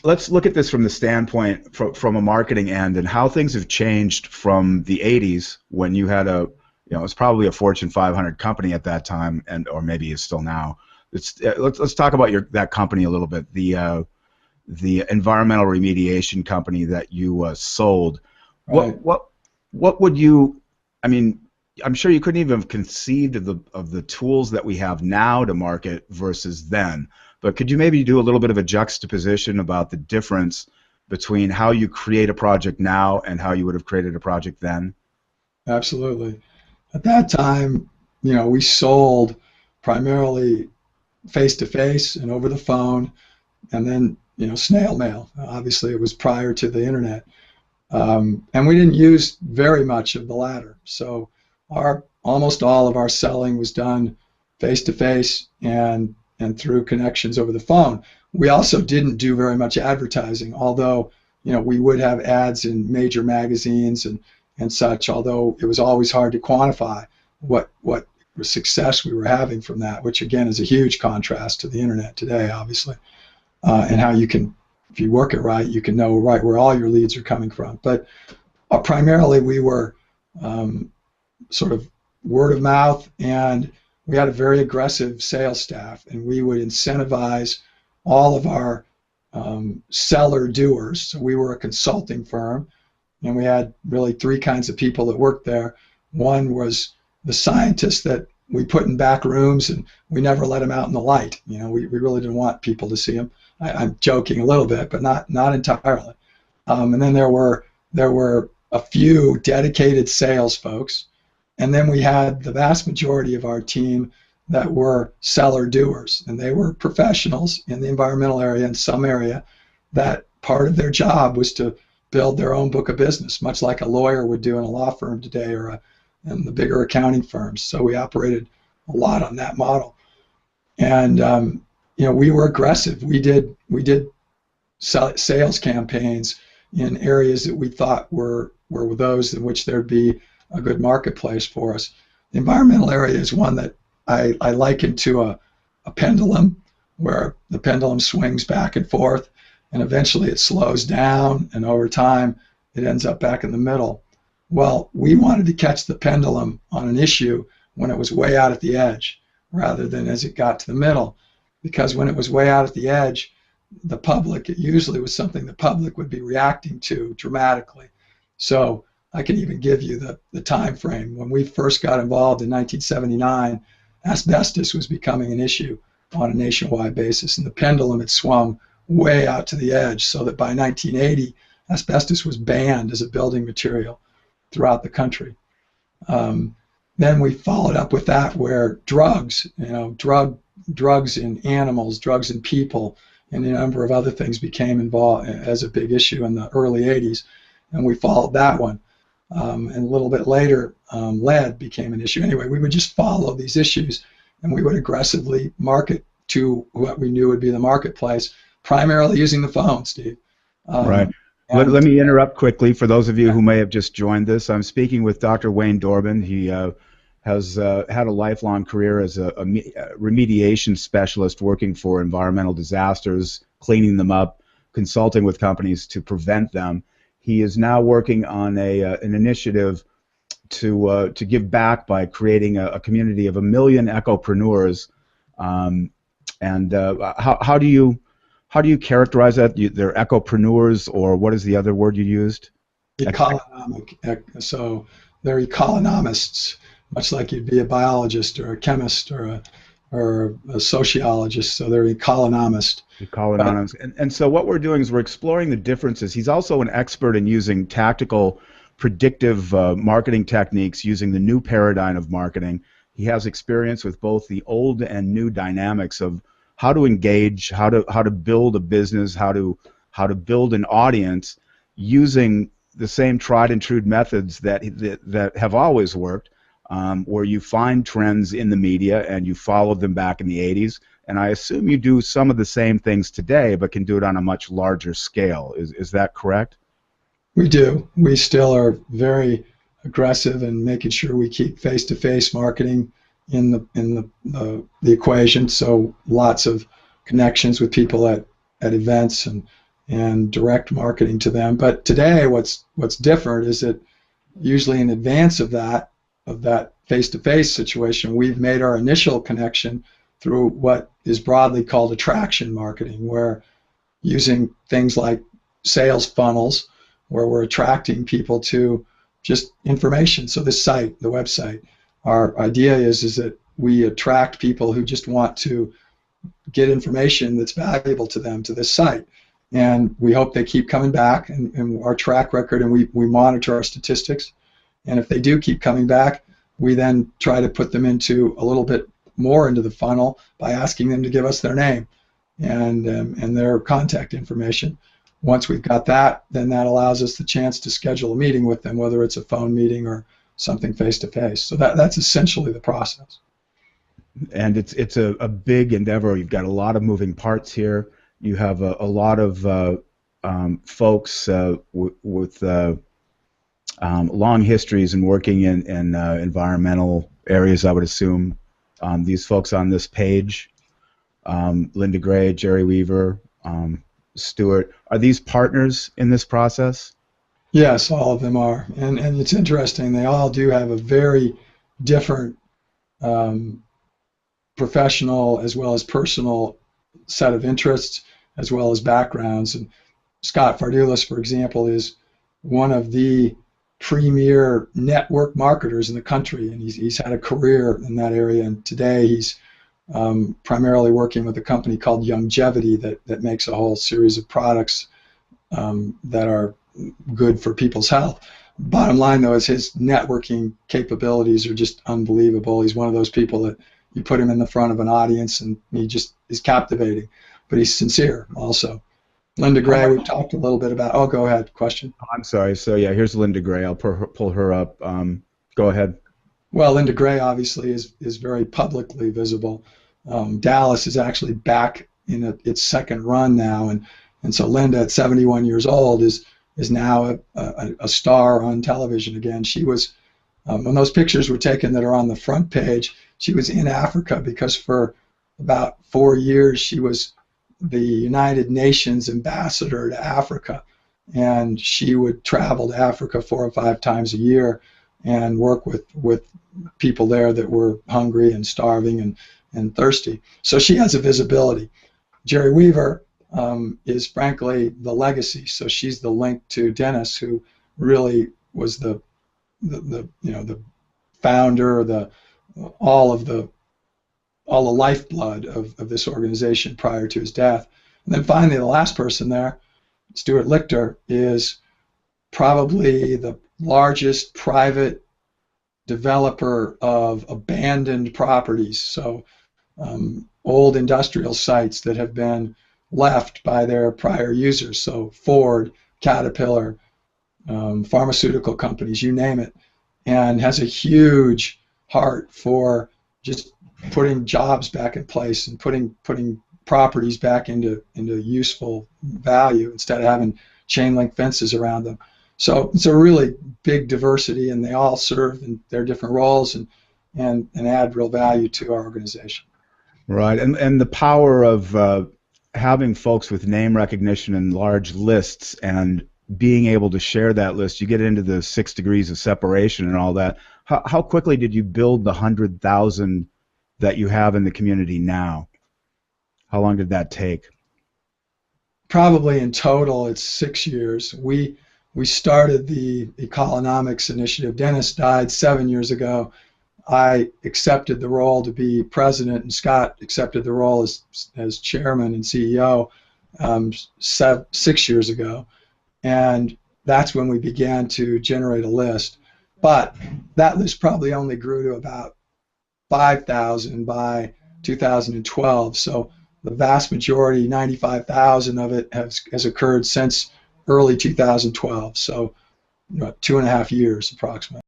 let's look at this from the standpoint from a marketing end and how things have changed from the 80s when you had it's probably a Fortune 500 company at that time, and or maybe it's still now. Let's talk about that company a little bit. The environmental remediation company that you sold. Right. What would you? I mean, I'm sure you couldn't even have conceived of the tools that we have now to market versus then. But could you maybe do a little bit of a juxtaposition about the difference between how you create a project now and how you would have created a project then? Absolutely. At that time, we sold primarily face to face and over the phone, and then snail mail. Obviously, it was prior to the internet, and we didn't use very much of the latter. So almost all of our selling was done face to face and through connections over the phone. We also didn't do very much advertising, although we would have ads in major magazines and such. Although it was always hard to quantify what success we were having from that, which again is a huge contrast to the internet today, obviously, and how you can, if you work it right, you can know right where all your leads are coming from. But primarily we were sort of word of mouth, and we had a very aggressive sales staff, and we would incentivize all of our seller doers. So we were a consulting firm, and we had really three kinds of people that worked there. One was the scientists that we put in back rooms, and we never let them out in the light. We really didn't want people to see them. I'm joking a little bit, but not entirely. And then there were a few dedicated sales folks, and then we had the vast majority of our team that were seller doers, and they were professionals in the environmental area and some area that part of their job was to build their own book of business, much like a lawyer would do in a law firm today or in the bigger accounting firms. So we operated a lot on that model, and we were aggressive. We did sales campaigns in areas that we thought were those in which there'd be a good marketplace for us. The environmental area is one that I liken to a pendulum, where the pendulum swings back and forth, and eventually it slows down, and over time it ends up back in the middle. Well, we wanted to catch the pendulum on an issue when it was way out at the edge, rather than as it got to the middle, because when it was way out at the edge, the public, it usually was something the public would be reacting to dramatically. So I can even give you the time frame. When we first got involved in 1979, asbestos was becoming an issue on a nationwide basis, and the pendulum had swung way out to the edge, so that by 1980, asbestos was banned as a building material throughout the country. Then we followed up with that where drugs, drugs in animals, drugs in people, and a number of other things became involved as a big issue in the early 80s, and we followed that one. And a little bit later, lead became an issue. Anyway, we would just follow these issues, and we would aggressively market to what we knew would be the marketplace, primarily using the phone, Steve. Right. Let me interrupt quickly for those of you who may have just joined this. I'm speaking with Dr. Wayne Dorbin. He has had a lifelong career as a remediation specialist working for environmental disasters, cleaning them up, consulting with companies to prevent them. He is now working on an initiative to give back by creating a community of 1 million ecopreneurs. How do you characterize that? They're ecopreneurs, or what is the other word you used? Economic. So they're economists, much like you'd be a biologist or a chemist or a sociologist. So they're economists. Economists. And so what we're doing is we're exploring the differences. He's also an expert in using tactical, predictive marketing techniques using the new paradigm of marketing. He has experience with both the old and new dynamics of how to engage, how to build a business, how to build an audience using the same tried and true methods that have always worked, where you find trends in the media and you followed them back in the 80s. And I assume you do some of the same things today, but can do it on a much larger scale. Is that correct? We do. We still are very aggressive in making sure we keep face-to-face marketing in the equation. So lots of connections with people at events and and direct marketing to them. But today, what's different is that usually in advance of that face-to-face situation, we've made our initial connection through what is broadly called attraction marketing, where using things like sales funnels, where we're attracting people to just information. So this site, the website, our idea is that we attract people who just want to get information that's valuable to them to this site. And we hope they keep coming back, and our track record, and we monitor our statistics. And if they do keep coming back, we then try to put them into a little bit more into the funnel by asking them to give us their name and their contact information. Once we've got that, then that allows us the chance to schedule a meeting with them, whether it's a phone meeting or something face-to-face. So that's essentially the process. And it's a big endeavor. You've got a lot of moving parts here. You have a lot of folks with long histories in working in environmental areas, I would assume. These folks on this page, Linda Gray, Jerry Weaver, Stewart, are these partners in this process? Yes, all of them are. And it's interesting. They all do have a very different professional as well as personal set of interests as well as backgrounds. And Scott Fardulis, for example, is one of the premier network marketers in the country, and he's had a career in that area. And today he's primarily working with a company called Longevity that makes a whole series of products that are good for people's health. Bottom line, though, is his networking capabilities are just unbelievable. He's one of those people that you put him in the front of an audience and he just is captivating, but he's sincere also. Linda Gray, we've talked a little bit about. Oh, go ahead. Question? I'm sorry. So, yeah, here's Linda Gray. I'll pull her up. Go ahead. Well, Linda Gray obviously is very publicly visible. Dallas is actually back in its second run now, and so Linda, at 71 years old, is now a star on television again. She was, when those pictures were taken that are on the front page, she was in Africa because for about 4 years she was the United Nations ambassador to Africa, and she would travel to Africa 4 or 5 times a year and work with people there that were hungry and starving and thirsty. So she has a visibility. Jerry Weaver is frankly the legacy. So she's the link to Dennis, who really was the founder, all the lifeblood of this organization prior to his death. And then finally, the last person there, Stuart Lichter, is probably the largest private developer of abandoned properties. So old industrial sites that have been left by their prior users. So Ford, Caterpillar, pharmaceutical companies, you name it, and has a huge heart for just putting jobs back in place and putting properties back into useful value instead of having chain link fences around them. So it's a really big diversity, and they all serve in their different roles and add real value to our organization. Right, and the power of having folks with name recognition and large lists and being able to share that list. You get into the 6 degrees of separation and all that. How quickly did you build the 100,000 that you have in the community now? How long did that take? Probably in total, it's 6 years. We started the Economics Initiative. Dennis died 7 years ago. I accepted the role to be president, and Scott accepted the role as chairman and CEO 6 years ago. And that's when we began to generate a list. But that list probably only grew to about 5,000 by 2012. So the vast majority, 95,000 of it, has occurred since early 2012. So 2.5 years approximately.